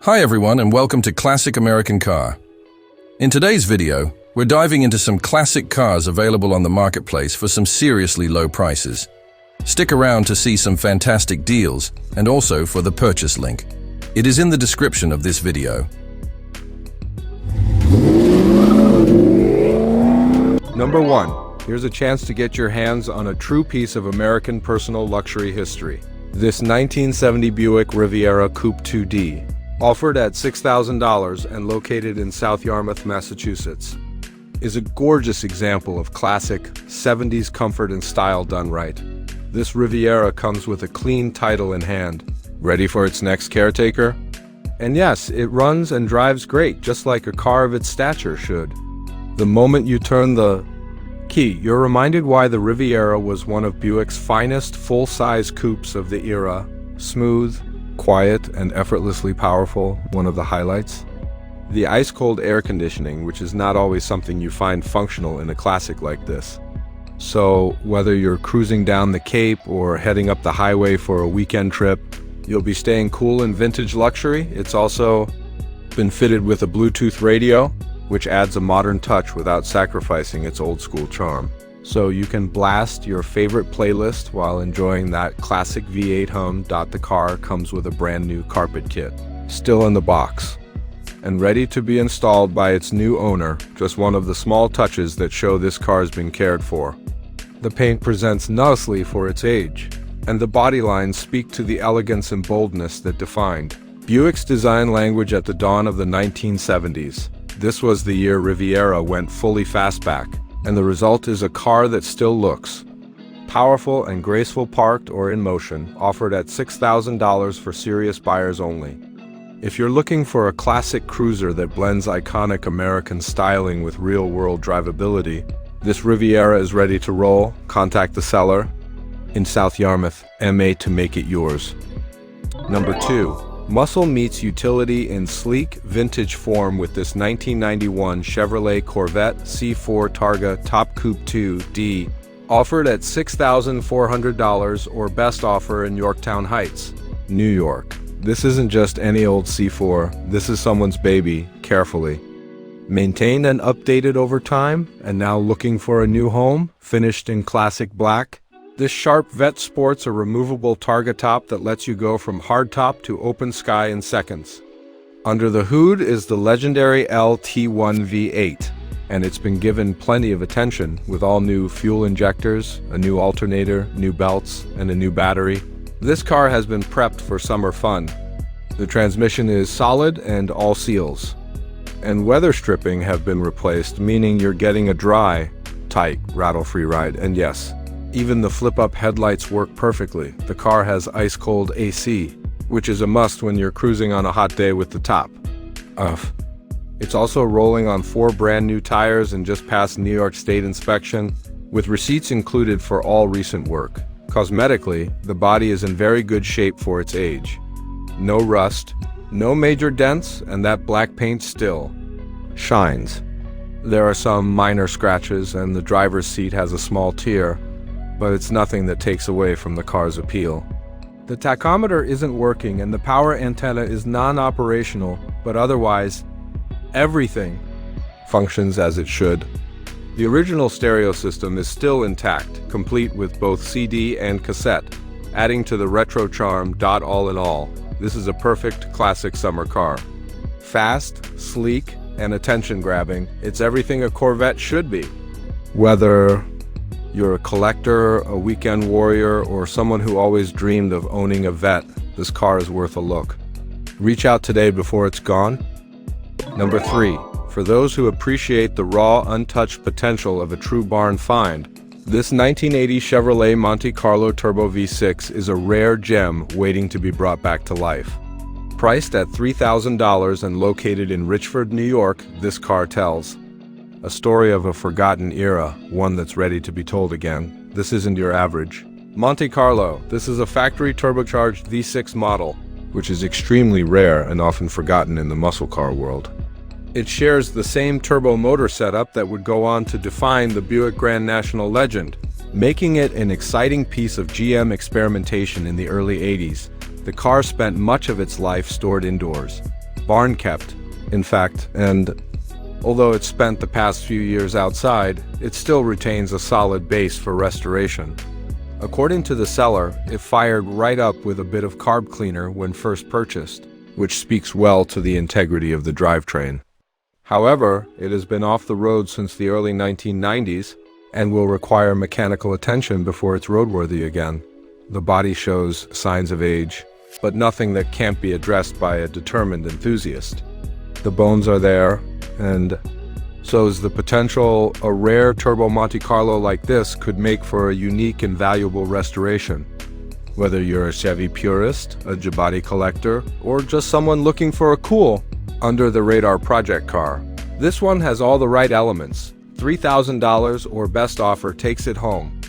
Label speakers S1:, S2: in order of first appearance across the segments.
S1: Hi everyone and welcome to Classic American Car. In today's video, we're diving into some classic cars available on the marketplace for some seriously low prices. Stick around to see some fantastic deals and also for the purchase link. It is in the description of this video.
S2: Number 1. Here's a chance to get your hands on a true piece of American personal luxury history. This 1970 Buick Riviera Coupe 2D, offered at $6,000 and located in South Yarmouth, Massachusetts, is a gorgeous example of classic 70s comfort and style done right. This Riviera comes with a clean title in hand, ready for its next caretaker. And yes, it runs and drives great, just like a car of its stature should. The moment you turn the key, you're reminded why the Riviera was one of Buick's finest full-size coupes of the era. Smooth, quiet, and effortlessly powerful, one of the highlights. The ice-cold air conditioning, which is not always something you find functional in a classic like this. So, whether you're cruising down the Cape or heading up the highway for a weekend trip, you'll be staying cool in vintage luxury. It's also been fitted with a Bluetooth radio, which adds a modern touch without sacrificing its old-school charm. So you can blast your favorite playlist while enjoying that classic V8 hum. The car comes with a brand new carpet kit, still in the box, and ready to be installed by its new owner. Just one of the small touches that show this car's been cared for. The paint presents nicely for its age, and the body lines speak to the elegance and boldness that defined Buick's design language at the dawn of the 1970s. This was the year Riviera went fully fastback, and the result is a car that still looks powerful and graceful parked or in motion, offered at $6,000 for serious buyers only. If you're looking for a classic cruiser that blends iconic American styling with real-world drivability, this Riviera is ready to roll. Contact the seller in South Yarmouth, MA, to make it yours. Number 2. Muscle meets utility in sleek, vintage form with this 1991 Chevrolet Corvette C4 Targa Top Coupe 2D, offered at $6,400 or best offer in Yorktown Heights, New York. This isn't just any old C4, this is someone's baby, carefully maintained and updated over time, and now looking for a new home, finished in classic black. This sharp vet sports a removable Targa top that lets you go from hard top to open sky in seconds. Under the hood is the legendary LT1 V8, and it's been given plenty of attention with all new fuel injectors, a new alternator, new belts, and a new battery. This car has been prepped for summer fun. The transmission is solid and all seals, and weather stripping have been replaced, meaning you're getting a dry, tight, rattle-free ride. And yes, even the flip-up headlights work perfectly. The car has ice-cold AC, which is a must when you're cruising on a hot day with the top off. It's also rolling on 4 brand new tires and just passed New York State inspection, with receipts included for all recent work. Cosmetically, the body is in very good shape for its age. No rust, no major dents, and that black paint still shines. There are some minor scratches and the driver's seat has a small tear, but it's nothing that takes away from the car's appeal. The tachometer isn't working and the power antenna is non-operational, but otherwise, everything functions as it should. The original stereo system is still intact, complete with both CD and cassette, adding to the retro charm. All in all, this is a perfect classic summer car. Fast, sleek, and attention-grabbing, it's everything a Corvette should be. Whether you're a collector, a weekend warrior, or someone who always dreamed of owning a vet, this car is worth a look. Reach out today before it's gone. Number 3. For those who appreciate the raw, untouched potential of a true barn find, this 1980 Chevrolet Monte Carlo Turbo V6 is a rare gem waiting to be brought back to life. Priced at $3,000 and located in Richford, New York, this car tells a story of a forgotten era, one that's ready to be told again. This isn't your average Monte Carlo. This is a factory turbocharged V6 model, which is extremely rare and often forgotten in the muscle car world. It shares the same turbo motor setup that would go on to define the Buick Grand National legend, making it an exciting piece of GM experimentation in the early 80s. The car spent much of its life stored indoors, barn kept, in fact, and although it's spent the past few years outside, it still retains a solid base for restoration. According to the seller, it fired right up with a bit of carb cleaner when first purchased, which speaks well to the integrity of the drivetrain. However, it has been off the road since the early 1990s and will require mechanical attention before it's roadworthy again. The body shows signs of age, but nothing that can't be addressed by a determined enthusiast. The bones are there, and so is the potential. A rare turbo Monte Carlo like this could make for a unique and valuable restoration. Whether you're a Chevy purist, a J-body collector, or just someone looking for a cool, under-the-radar project car, this one has all the right elements. $3,000 or best offer takes it home.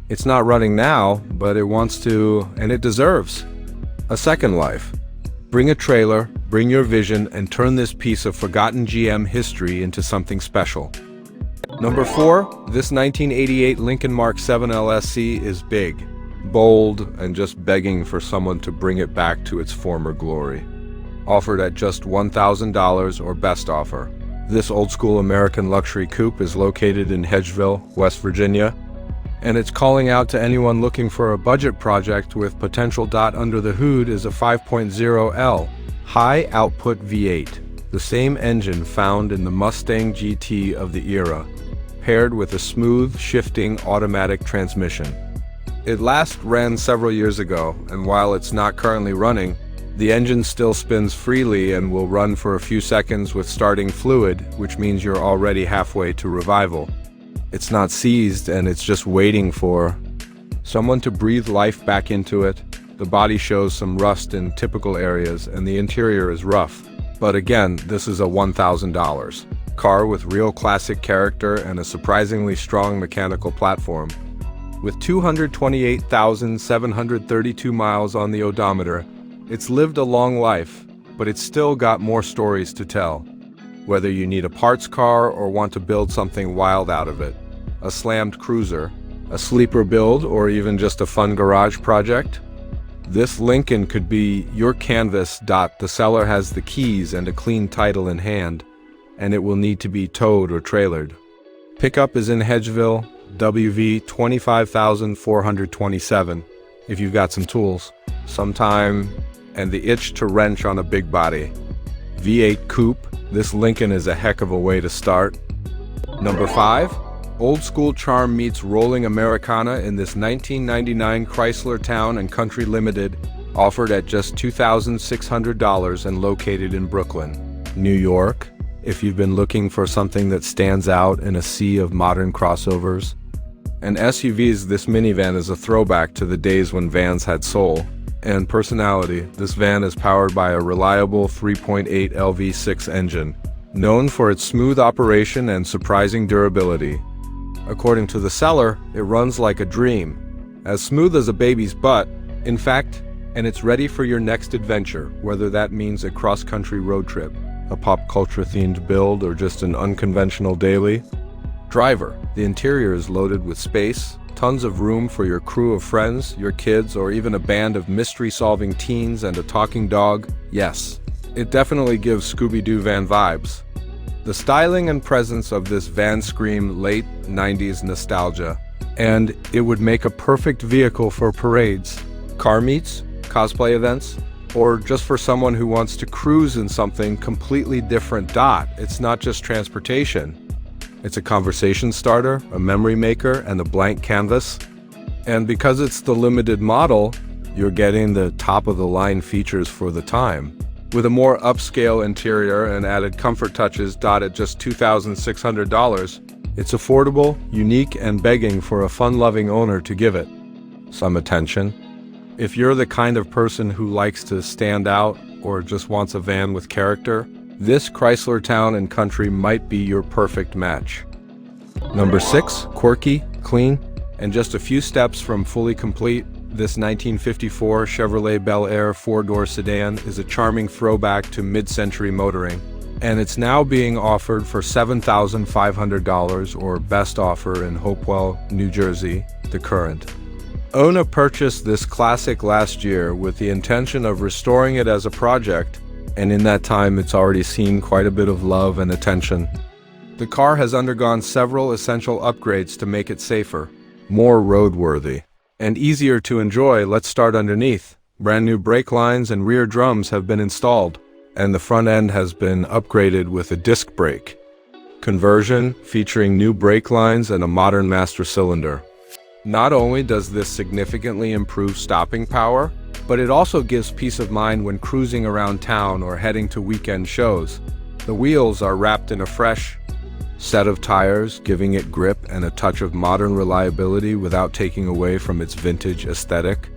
S2: It's not running now, but it wants to, and it deserves a second life. Bring a trailer, bring your vision, and turn this piece of forgotten GM history into something special. Number 4, this 1988 Lincoln Mark VII LSC is big, bold, and just begging for someone to bring it back to its former glory. Offered at just $1,000 or best offer. This old-school American luxury coupe is located in Hedgeville, West Virginia, and it's calling out to anyone looking for a budget project with potential. Under the hood is a 5.0L high-output V8, the same engine found in the Mustang GT of the era, paired with a smooth, shifting automatic transmission. It last ran several years ago, and while it's not currently running, the engine still spins freely and will run for a few seconds with starting fluid, which means you're already halfway to revival. It's not seized, and it's just waiting for someone to breathe life back into it. The body shows some rust in typical areas, and the interior is rough. But again, this is a $1,000 car with real classic character and a surprisingly strong mechanical platform. With 228,732 miles on the odometer, it's lived a long life, but it's still got more stories to tell. Whether you need a parts car or want to build something wild out of it, a slammed cruiser, a sleeper build, or even just a fun garage project, this Lincoln could be your canvas. The seller has the keys and a clean title in hand, and it will need to be towed or trailered. Pickup is in Hedgeville, WV 25,427, if you've got some tools, some time, and the itch to wrench on a big body. V8 coupe, this Lincoln is a heck of a way to start. Number 5, old school charm meets rolling Americana in this 1999 Chrysler Town & Country Limited, offered at just $2,600 and located in Brooklyn, New York. If you've been looking for something that stands out in a sea of modern crossovers and SUVs, this minivan is a throwback to the days when vans had soul and personality. This van is powered by a reliable 3.8 LV6 engine, known for its smooth operation and surprising durability. According to the seller, it runs like a dream, as smooth as a baby's butt, in fact, and it's ready for your next adventure, whether that means a cross-country road trip, a pop culture-themed build, or just an unconventional daily. Driver, the interior is loaded with space, tons of room for your crew of friends, your kids, or even a band of mystery-solving teens and a talking dog. Yes, it definitely gives Scooby-Doo van vibes. The styling and presence of this van scream late 90s nostalgia, and it would make a perfect vehicle for parades, car meets, cosplay events, or just for someone who wants to cruise in something completely different. It's not just transportation. It's a conversation starter, a memory maker, and a blank canvas. And because it's the limited model, you're getting the top-of-the-line features for the time, with a more upscale interior and added comfort touches. At just $2,600, it's affordable, unique, and begging for a fun-loving owner to give it some attention. If you're the kind of person who likes to stand out or just wants a van with character, this Chrysler Town & Country might be your perfect match. Number 6, Quirky Clean, and just a few steps from fully complete, this 1954 Chevrolet Bel Air 4-door sedan is a charming throwback to mid-century motoring, and it's now being offered for $7,500 or best offer in Hopewell, New Jersey, the current. Owner purchased this classic last year with the intention of restoring it as a project, and in that time it's already seen quite a bit of love and attention. The car has undergone several essential upgrades to make it safer, more roadworthy, and easier to enjoy. Let's start underneath. Brand new brake lines and rear drums have been installed, and the front end has been upgraded with a disc brake conversion featuring new brake lines and a modern master cylinder. Not only does this significantly improve stopping power, but it also gives peace of mind when cruising around town or heading to weekend shows. The wheels are wrapped in a fresh set of tires, giving it grip and a touch of modern reliability without taking away from its vintage aesthetic.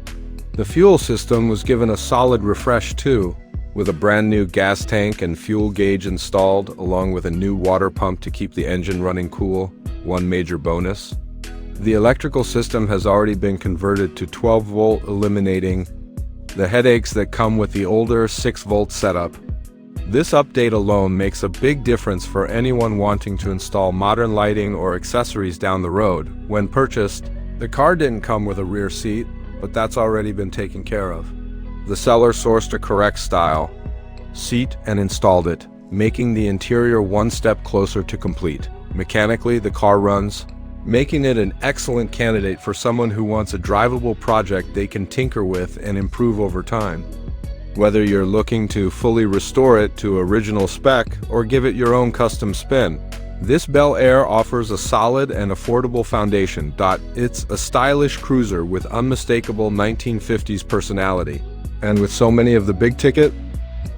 S2: The fuel system was given a solid refresh too, with a brand new gas tank and fuel gauge installed, along with a new water pump to keep the engine running cool, one major bonus. The electrical system has already been converted to 12-volt, eliminating the headaches that come with the older 6-volt setup. This update alone makes a big difference for anyone wanting to install modern lighting or accessories down the road. When purchased, the car didn't come with a rear seat, but that's already been taken care of. The seller sourced a correct style seat and installed it, making the interior one step closer to complete. Mechanically, the car runs, making it an excellent candidate for someone who wants a drivable project they can tinker with and improve over time. Whether you're looking to fully restore it to original spec or give it your own custom spin, this Bel Air offers a solid and affordable foundation. It's a stylish cruiser with unmistakable 1950s personality. And with so many of the big-ticket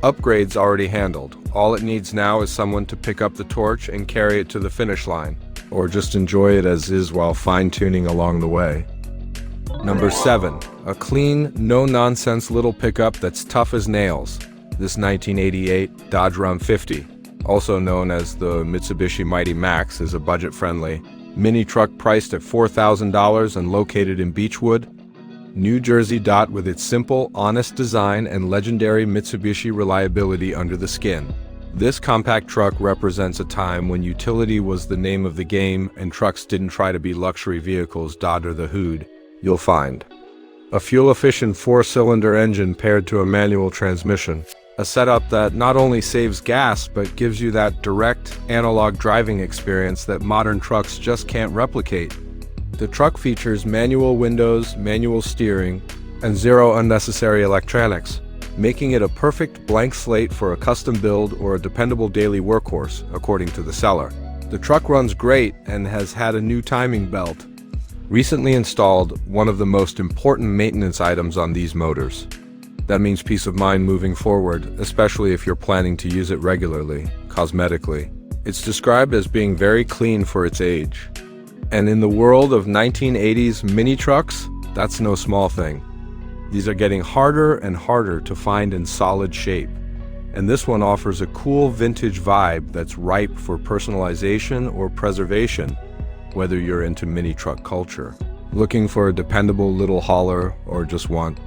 S2: upgrades already handled, all it needs now is someone to pick up the torch and carry it to the finish line, or just enjoy it as is while fine-tuning along the way. Number 7. A clean, no-nonsense little pickup that's tough as nails. This 1988 Dodge Ram 50, also known as the Mitsubishi Mighty Max, is a budget-friendly mini truck priced at $4,000 and located in Beechwood, New Jersey. With its simple, honest design and legendary Mitsubishi reliability under the skin. This compact truck represents a time when utility was the name of the game and trucks didn't try to be luxury vehicles. Under the hood, you'll find a fuel-efficient 4-cylinder engine paired to a manual transmission, a setup that not only saves gas but gives you that direct, analog driving experience that modern trucks just can't replicate. The truck features manual windows, manual steering, and zero unnecessary electronics, making it a perfect blank slate for a custom build or a dependable daily workhorse, according to the seller. The truck runs great and has had a new timing belt recently installed, one of the most important maintenance items on these motors. That means peace of mind moving forward, especially if you're planning to use it regularly, cosmetically. It's described as being very clean for its age. And in the world of 1980s mini trucks, that's no small thing. These are getting harder and harder to find in solid shape. And this one offers a cool vintage vibe that's ripe for personalization or preservation, whether you're into mini truck culture, looking for a dependable little hauler, or just want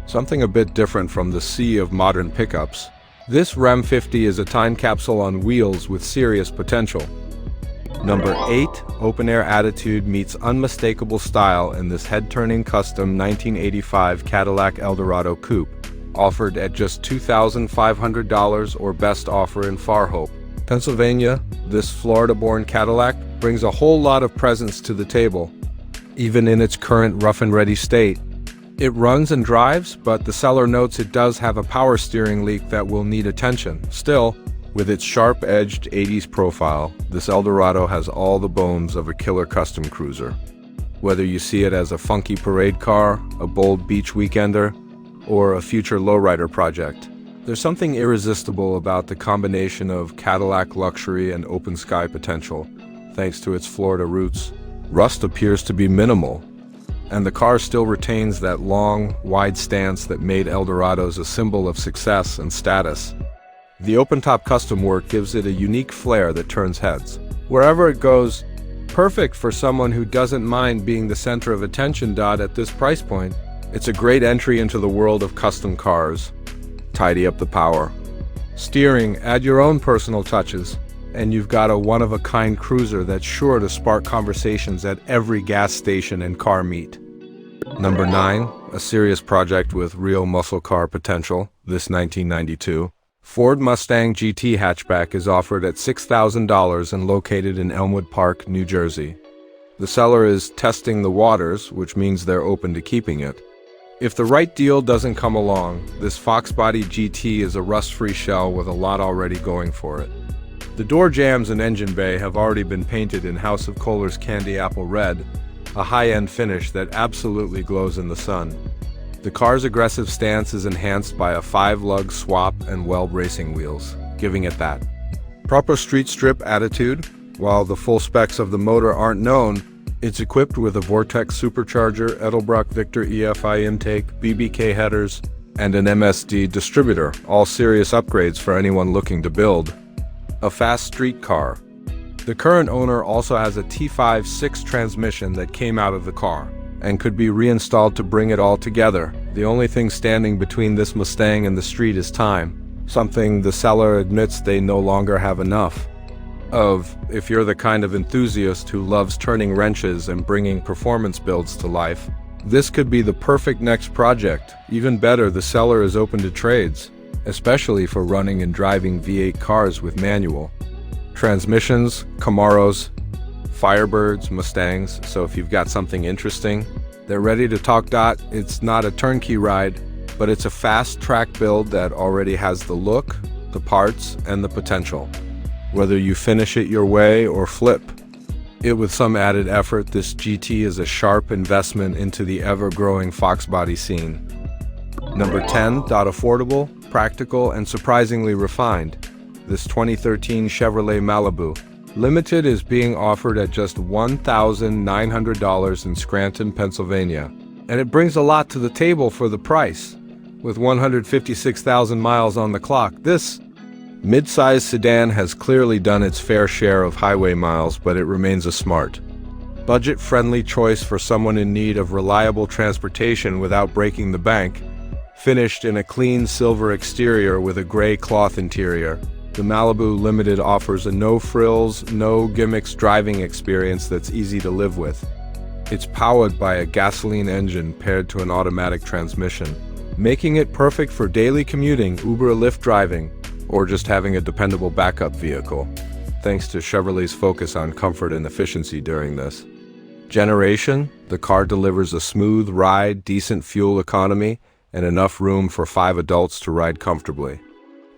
S2: something a bit different from the sea of modern pickups. This Ram 50 is a time capsule on wheels with serious potential. Number 8. Open-air attitude meets unmistakable style in this head-turning custom 1985 Cadillac Eldorado Coupe, offered at just $2,500 or best offer in Fairhope, Pennsylvania. This Florida-born Cadillac brings a whole lot of presence to the table, even in its current rough-and-ready state. It runs and drives, but the seller notes it does have a power steering leak that will need attention. Still, with its sharp-edged 80s profile, this Eldorado has all the bones of a killer custom cruiser. Whether you see it as a funky parade car, a bold beach weekender, or a future lowrider project, there's something irresistible about the combination of Cadillac luxury and open sky potential, thanks to its Florida roots. Rust appears to be minimal, and the car still retains that long, wide stance that made Eldorados a symbol of success and status. The open-top custom work gives it a unique flair that turns heads wherever it goes, perfect for someone who doesn't mind being the center of attention. At this price point, it's a great entry into the world of custom cars. Tidy up the power steering, add your own personal touches, and you've got a one-of-a-kind cruiser that's sure to spark conversations at every gas station and car meet. Number 9. A serious project with real muscle car potential. This 1992 Ford Mustang GT Hatchback is offered at $6,000 and located in Elmwood Park, New Jersey. The seller is testing the waters, which means they're open to keeping it. If the right deal doesn't come along, this Foxbody GT is a rust-free shell with a lot already going for it. The door jambs and engine bay have already been painted in House of Kohler's Candy Apple Red, a high-end finish that absolutely glows in the sun. The car's aggressive stance is enhanced by a 5-lug swap and weld racing wheels, giving it that proper street strip attitude. While the full specs of the motor aren't known, it's equipped with a Vortex supercharger, Edelbrock Victor EFI intake, BBK headers, and an MSD distributor, all serious upgrades for anyone looking to build a fast street car. The current owner also has a T5 6 transmission that came out of the car and could be reinstalled to bring it all together. The only thing standing between this Mustang and the street is time, something the seller admits they no longer have enough of. If you're the kind of enthusiast who loves turning wrenches and bringing performance builds to life, this could be the perfect next project. Even better, the seller is open to trades, especially for running and driving V8 cars with manual transmissions, Camaros, Firebirds, Mustangs. So if you've got something interesting, they're ready to talk. It's not a turnkey ride, but it's a fast track build that already has the look, the parts, and the potential. Whether you finish it your way or flip it with some added effort, this GT is a sharp investment into the ever-growing Foxbody scene. Number 10. Affordable, practical, and surprisingly refined. This 2013 Chevrolet Malibu Limited is being offered at just $1,900 in Scranton, Pennsylvania. And it brings a lot to the table for the price. With 156,000 miles on the clock, this mid-size sedan has clearly done its fair share of highway miles, but it remains a smart, budget-friendly choice for someone in need of reliable transportation without breaking the bank. Finished in a clean silver exterior with a gray cloth interior, the Malibu Limited offers a no-frills, no-gimmicks driving experience that's easy to live with. It's powered by a gasoline engine paired to an automatic transmission, making it perfect for daily commuting, Uber or Lyft driving, or just having a dependable backup vehicle, thanks to Chevrolet's focus on comfort and efficiency during this generation. The car delivers a smooth ride, decent fuel economy, and enough room for 5 adults to ride comfortably.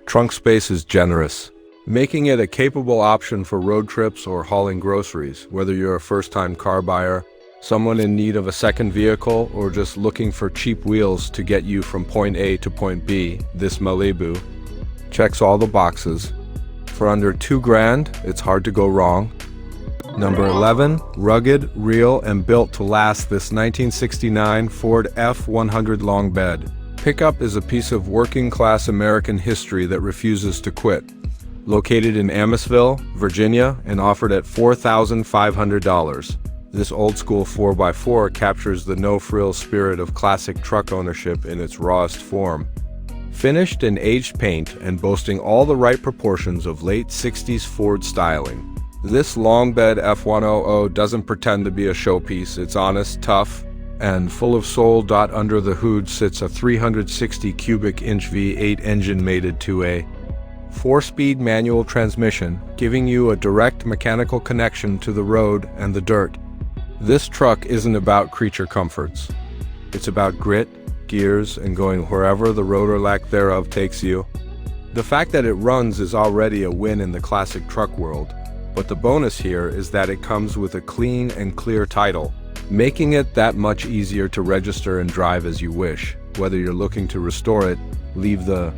S2: Trunk space is generous, making it a capable option for road trips or hauling groceries. Whether you're a first-time car buyer, someone in need of a second vehicle, or just looking for cheap wheels to get you from point A to point B, this Malibu checks all the boxes. For under $2,000, it's hard to go wrong. Number 11. Rugged, real, and built to last. This 1969 Ford F-100 long bed pickup is a piece of working-class American history that refuses to quit. Located in Amosville, Virginia, and offered at $4,500. This old-school 4x4 captures the no-frills spirit of classic truck ownership in its rawest form. Finished in aged paint and boasting all the right proportions of late 60s Ford styling, this long bed F-100 doesn't pretend to be a showpiece. It's honest, tough, and full of soul. Under the hood sits a 360 cubic inch V8 engine mated to a 4-speed manual transmission, giving you a direct mechanical connection to the road and the dirt. This truck isn't about creature comforts. It's about grit, gears, and going wherever the road or lack thereof takes you. The fact that it runs is already a win in the classic truck world, but the bonus here is that it comes with a clean and clear title, making it that much easier to register and drive as you wish. Whether you're looking to restore it, leave the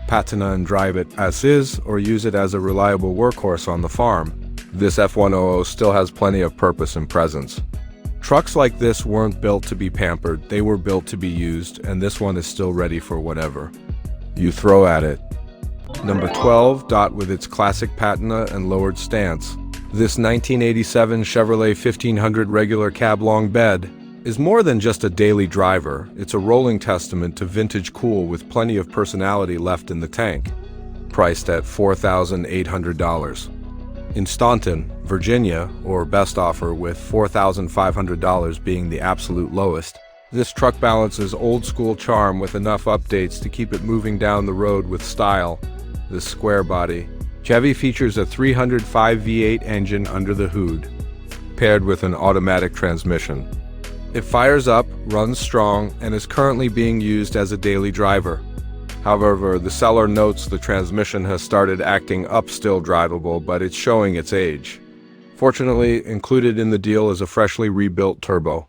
S2: patina and drive it as is, or use it as a reliable workhorse on the farm, this F-100 still has plenty of purpose and presence. Trucks like this weren't built to be pampered, they were built to be used, and this one is still ready for whatever you throw at it. Number 12. With its classic patina and lowered stance, this 1987 Chevrolet 1500 regular cab long bed is more than just a daily driver. It's a rolling testament to vintage cool with plenty of personality left in the tank. Priced at $4,800. In Staunton, Virginia, or best offer with $4,500 being the absolute lowest. This truck balances old school charm with enough updates to keep it moving down the road with style this square body. Chevy features a 305 V8 engine under the hood, paired with an automatic transmission. It fires up, runs strong, and is currently being used as a daily driver. However, the seller notes the transmission has started acting up, still drivable, but it's showing its age. Fortunately, included in the deal is a freshly rebuilt turbo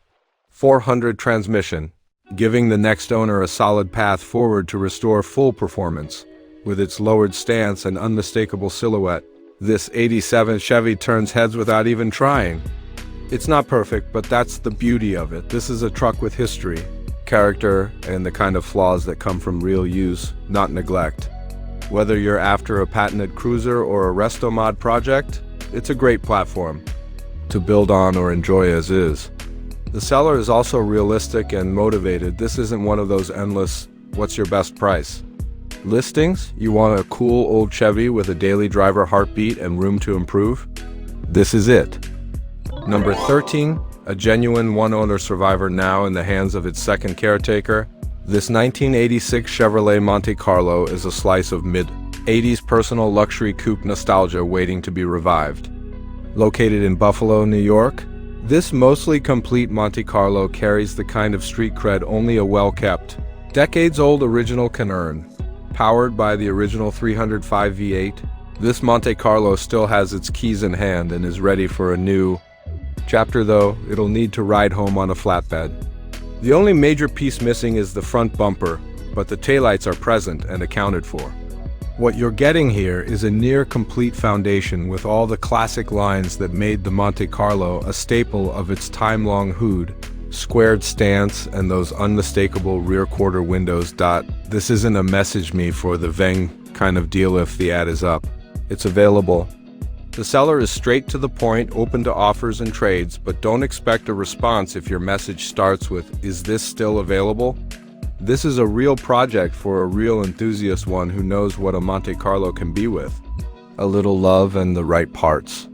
S2: 400 transmission, giving the next owner a solid path forward to restore full performance. With its lowered stance and unmistakable silhouette, this '87 Chevy turns heads without even trying. It's not perfect, but that's the beauty of it. This is a truck with history, character, and the kind of flaws that come from real use, not neglect. Whether you're after a patented cruiser or a resto mod project, it's a great platform to build on or enjoy as is. The seller is also realistic and motivated. This isn't one of those endless, what's your best price listings. You want a cool old Chevy with a daily driver heartbeat and room to improve? This is it. Number 13, a genuine one-owner survivor now in the hands of its second caretaker. This 1986 Chevrolet Monte Carlo is a slice of mid-'80s personal luxury coupe nostalgia waiting to be revived. Located in Buffalo, New York, this mostly complete Monte Carlo carries the kind of street cred only a well-kept, decades-old original can earn. Powered by the original 305 V8, this Monte Carlo still has its keys in hand and is ready for a new chapter, though it'll need to ride home on a flatbed. The only major piece missing is the front bumper, but the taillights are present and accounted for. What you're getting here is a near-complete foundation with all the classic lines that made the Monte Carlo a staple of its time-long hood, squared stance, and those unmistakable rear quarter windows. This isn't a message me for the Veng kind of deal if the ad is up. It's available. The seller is straight to the point, open to offers and trades, but don't expect a response if your message starts with, "Is this still available?" This is a real project for a real enthusiast, one who knows what a Monte Carlo can be with a little love and the right parts.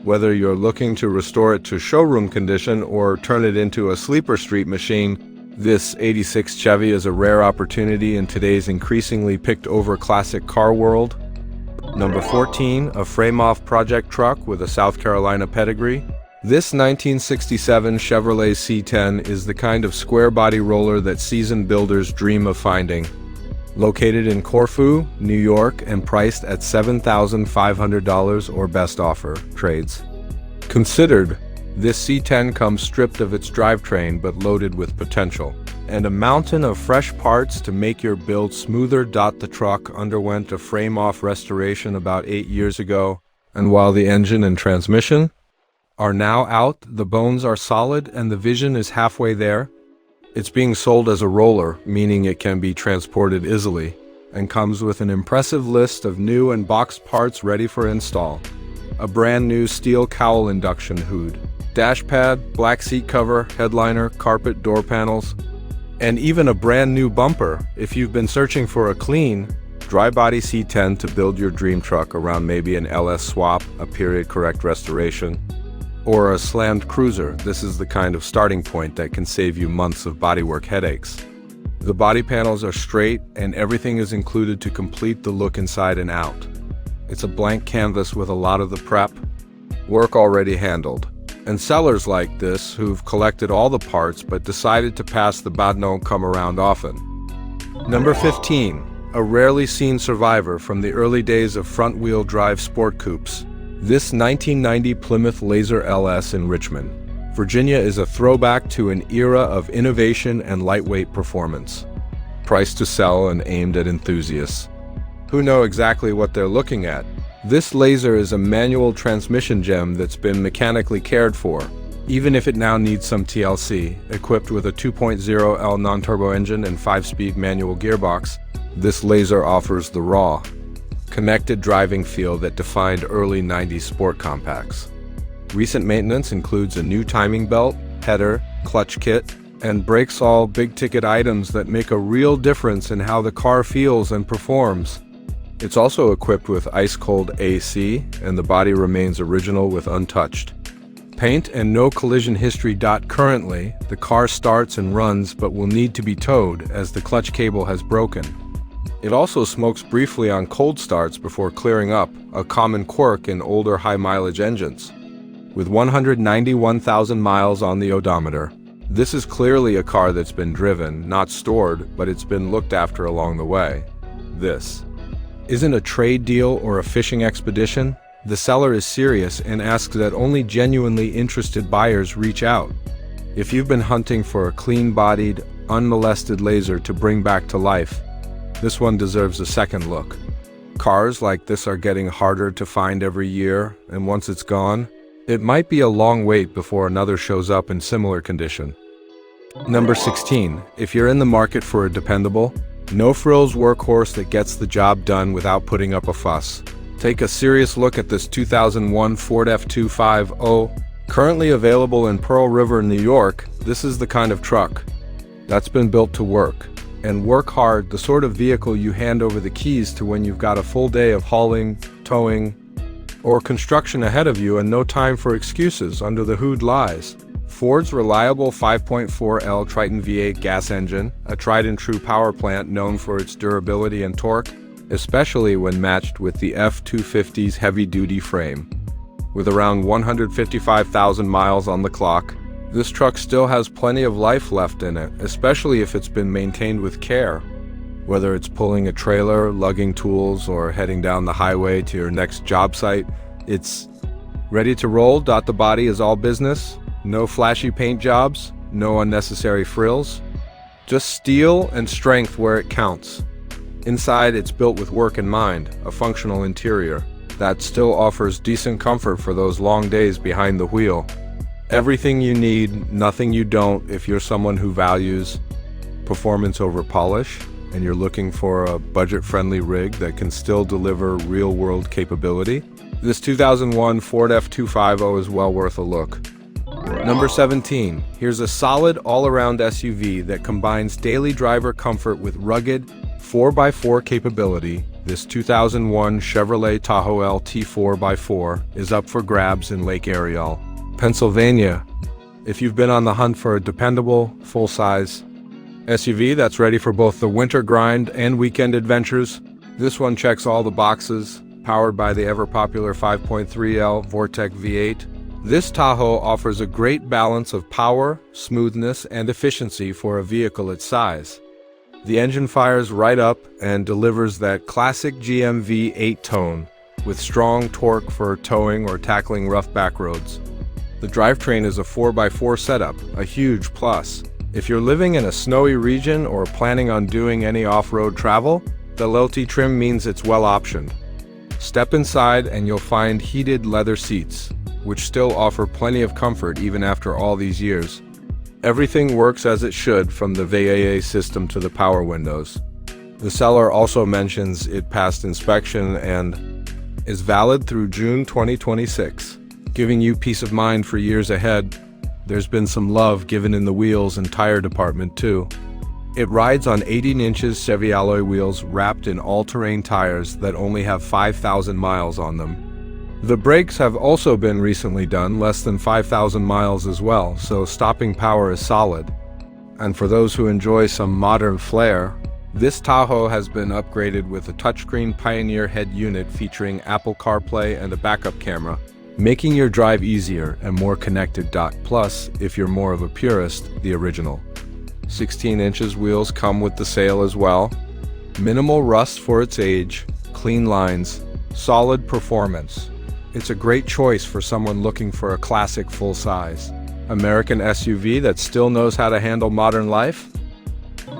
S2: Whether you're looking to restore it to showroom condition or turn it into a sleeper street machine, this '86 Chevy is a rare opportunity in today's increasingly picked-over classic car world. Number 14, a frame-off project truck with a South Carolina pedigree. This 1967 Chevrolet C10 is the kind of square-body roller that seasoned builders dream of finding. Located in Corfu, New York, and priced at $7,500 or best offer, trades considered, this C10 comes stripped of its drivetrain but loaded with potential and a mountain of fresh parts to make your build smoother. The truck underwent a frame-off restoration about 8 years ago, and while the engine and transmission are now out, the bones are solid and the vision is halfway there. It's being sold as a roller, meaning it can be transported easily, and comes with an impressive list of new and boxed parts ready for install. A brand new steel cowl induction hood, dash pad, black seat cover, headliner, carpet door panels, and even a brand new bumper. If you've been searching for a clean, dry body C10 to build your dream truck around maybe an LS swap, a period correct restoration, or a slammed cruiser, this is the kind of starting point that can save you months of bodywork headaches. The body panels are straight and everything is included to complete the look inside and out. It's a blank canvas with a lot of the prep work already handled. And sellers like this, who've collected all the parts but decided to pass the bad don't come around often. Number 15, a rarely seen survivor from the early days of front-wheel drive sport coupes. This 1990 Plymouth Laser LS in Richmond, Virginia is a throwback to an era of innovation and lightweight performance. Priced to sell and aimed at enthusiasts who know exactly what they're looking at. This Laser is a manual transmission gem that's been mechanically cared for, even if it now needs some TLC. Equipped with a 2.0 L non-turbo engine and 5-speed manual gearbox, this Laser offers the raw, connected driving feel that defined early 90s sport compacts. Recent maintenance includes a new timing belt, header, clutch kit, and brakes, all big-ticket items that make a real difference in how the car feels and performs. It's also equipped with ice-cold AC, and the body remains original with untouched paint and no collision history. Currently, the car starts and runs but will need to be towed as the clutch cable has broken. It also smokes briefly on cold starts before clearing up, a common quirk in older high-mileage engines. With 191,000 miles on the odometer, this is clearly a car that's been driven, not stored, but it's been looked after along the way. This isn't a trade deal or a fishing expedition. The seller is serious and asks that only genuinely interested buyers reach out. If you've been hunting for a clean-bodied, unmolested laser to bring back to life, this one deserves a second look. Cars like this are getting harder to find every year, and once it's gone, it might be a long wait before another shows up in similar condition. Number 16. If you're in the market for a dependable, no-frills workhorse that gets the job done without putting up a fuss, take a serious look at this 2001 Ford F250. Currently available in Pearl River, New York, this is the kind of truck that's been built to work, and work hard, the sort of vehicle you hand over the keys to when you've got a full day of hauling, towing, or construction ahead of you and no time for excuses. Under the hood lies Ford's reliable 5.4L Triton V8 gas engine, a tried-and-true power plant known for its durability and torque, especially when matched with the F250's heavy-duty frame. With around 155,000 miles on the clock, this truck still has plenty of life left in it, especially if it's been maintained with care. Whether it's pulling a trailer, lugging tools, or heading down the highway to your next job site, it's ready to roll. The body is all business, no flashy paint jobs, no unnecessary frills, just steel and strength where it counts. Inside, it's built with work in mind, a functional interior that still offers decent comfort for those long days behind the wheel. Everything you need, nothing you don't if you're someone who values performance over polish and you're looking for a budget-friendly rig that can still deliver real-world capability. This 2001 Ford F250 is well worth a look. Number 17. Here's a solid all-around SUV that combines daily driver comfort with rugged 4x4 capability. This 2001 Chevrolet Tahoe LT4x4 is up for grabs in Lake Ariel, Pennsylvania. If you've been on the hunt for a dependable, full-size SUV that's ready for both the winter grind and weekend adventures, this one checks all the boxes. Powered by the ever-popular 5.3L Vortec V8, this Tahoe offers a great balance of power, smoothness, and efficiency for a vehicle its size. The engine fires right up and delivers that classic GM V8 tone, with strong torque for towing or tackling rough back roads. The drivetrain is a 4x4 setup, a huge plus. If you're living in a snowy region or planning on doing any off-road travel, the LT trim means it's well optioned. Step inside and you'll find heated leather seats, which still offer plenty of comfort even after all these years. Everything works as it should, from the VAA system to the power windows. The seller also mentions it passed inspection and is valid through June 2026, giving you peace of mind for years ahead. There's been some love given in the wheels and tire department too. It rides on 18 inches Chevy alloy wheels wrapped in all-terrain tires that only have 5,000 miles on them. The brakes have also been recently done, less than 5,000 miles as well, so stopping power is solid. And for those who enjoy some modern flair, this Tahoe has been upgraded with a touchscreen Pioneer head unit featuring Apple CarPlay and a backup camera, making your drive easier and more connected. Plus, if you're more of a purist, the original 16 inches wheels come with the sale as well. Minimal rust for its age, clean lines, solid performance. It's a great choice for someone looking for a classic full-size American SUV that still knows how to handle modern life.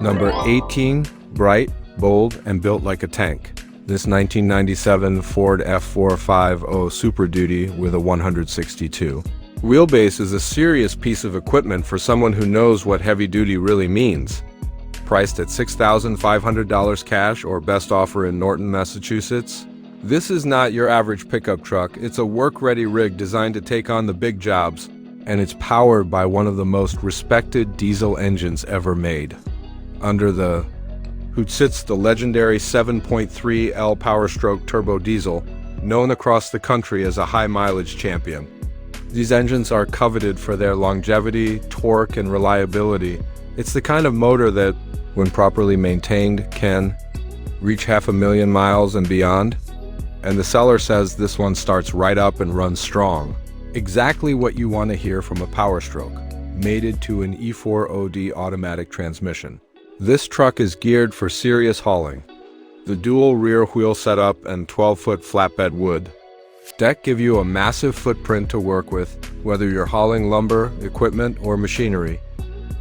S2: Number 18. Bright, bold, and built like a tank. This 1997 Ford F450 Super Duty with a 162 wheelbase is a serious piece of equipment for someone who knows what heavy duty really means. Priced at $6,500 cash or best offer in Norton, Massachusetts, this is not your average pickup truck. It's a work-ready rig designed to take on the big jobs, and it's powered by one of the most respected diesel engines ever made. Under the hood sits the legendary 7.3L Powerstroke turbo diesel, known across the country as a high-mileage champion. These engines are coveted for their longevity, torque, and reliability. It's the kind of motor that, when properly maintained, can reach 500,000 miles and beyond. And the seller says this one starts right up and runs strong. Exactly what you want to hear from a Power Stroke, mated to an E4OD automatic transmission. This truck is geared for serious hauling. The dual rear wheel setup and 12-foot flatbed wood deck give you a massive footprint to work with, whether you're hauling lumber, equipment, or machinery.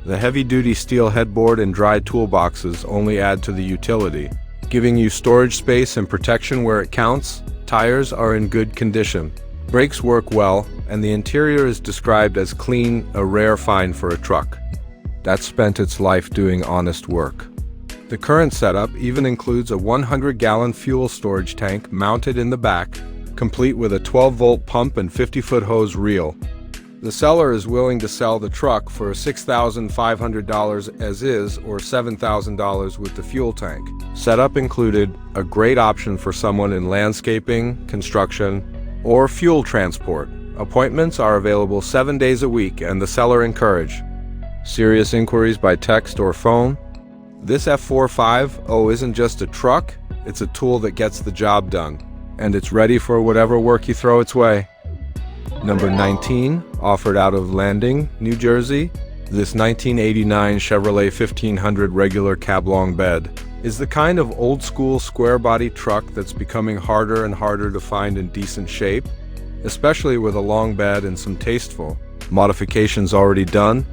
S2: The heavy-duty steel headboard and dry toolboxes only add to the utility, giving you storage space and protection where it counts. Tires are in good condition. Brakes work well, and the interior is described as clean, a rare find for a truck that's spent its life doing honest work. The current setup even includes a 100-gallon fuel storage tank mounted in the back, complete with a 12-volt pump and 50-foot hose reel. The seller is willing to sell the truck for $6,500 as is, or $7,000 with the fuel tank. Setup included, a great option for someone in landscaping, construction, or fuel transport. Appointments are available 7 days a week, and the seller encouraged. Serious inquiries by text or phone. This F450 isn't just a truck, it's a tool that gets the job done, and it's ready for whatever work you throw its way. Number 19, offered out of Landing, New Jersey. This 1989 Chevrolet 1500 regular cab long bed is the kind of old-school square-body truck that's becoming harder and harder to find in decent shape, especially with a long bed and some tasteful modifications already done.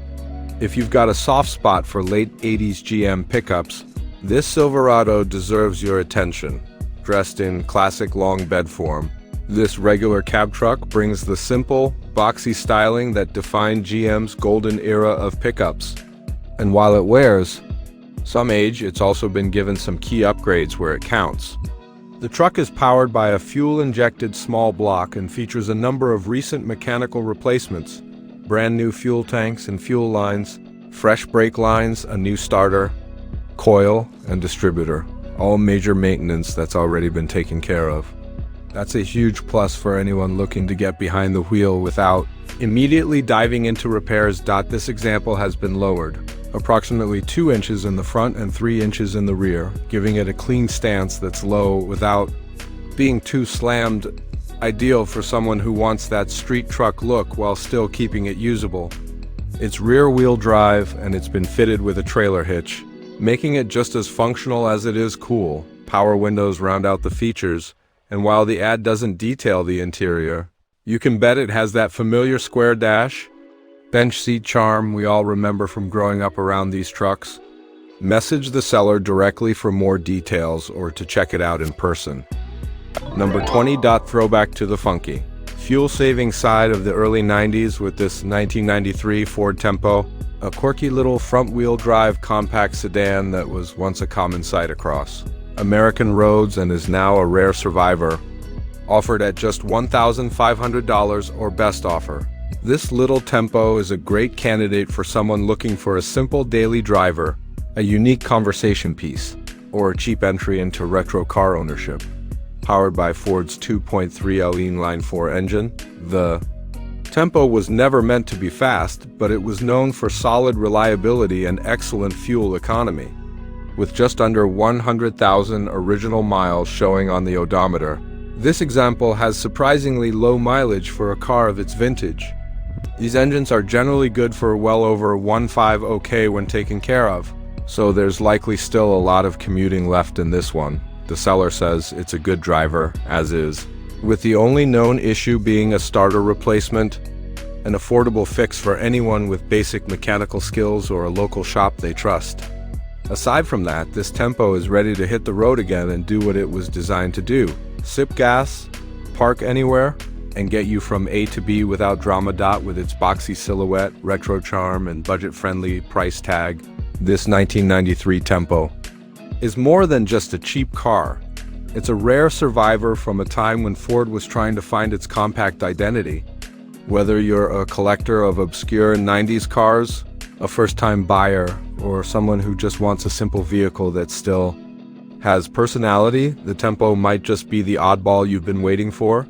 S2: If you've got a soft spot for late 80s GM pickups, this Silverado deserves your attention. Dressed in classic long bed form, this regular cab truck brings the simple, boxy styling that defined GM's golden era of pickups. And while it wears some age, it's also been given some key upgrades where it counts. The truck is powered by a fuel-injected small block and features a number of recent mechanical replacements, brand new fuel tanks and fuel lines, fresh brake lines, a new starter, coil, and distributor. All major maintenance that's already been taken care of. That's a huge plus for anyone looking to get behind the wheel without immediately diving into repairs. This example has been lowered approximately 2 inches in the front and 3 inches in the rear, giving it a clean stance that's low without being too slammed, ideal for someone who wants that street truck look while still keeping it usable. It's rear-wheel drive and it's been fitted with a trailer hitch, making it just as functional as it is cool. Power windows round out the features, and while the ad doesn't detail the interior, you can bet it has that familiar square dash, bench seat charm we all remember from growing up around these trucks. Message the seller directly for more details or to check it out in person. Number 20. Throwback to the funky, fuel-saving side of the early 90s with this 1993 Ford Tempo, a quirky little front-wheel drive compact sedan that was once a common sight across American roads and is now a rare survivor. Offered at just $1,500 or best offer. This little Tempo is a great candidate for someone looking for a simple daily driver, a unique conversation piece, or a cheap entry into retro car ownership. Powered by Ford's 2.3L inline-4 engine, the Tempo was never meant to be fast, but it was known for solid reliability and excellent fuel economy. With just under 100,000 original miles showing on the odometer, this example has surprisingly low mileage for a car of its vintage. These engines are generally good for well over 1.5 OK when taken care of, so there's likely still a lot of commuting left in this one. The seller says it's a good driver, as is, with the only known issue being a starter replacement, an affordable fix for anyone with basic mechanical skills or a local shop they trust. Aside from that, this Tempo is ready to hit the road again and do what it was designed to do: sip gas, park anywhere, and get you from A to B without drama. With its boxy silhouette, retro charm, and budget-friendly price tag, this 1993 Tempo is more than just a cheap car. It's a rare survivor from a time when Ford was trying to find its compact identity. Whether you're a collector of obscure 90s cars, a first-time buyer, or someone who just wants a simple vehicle that still has personality, the Tempo might just be the oddball you've been waiting for.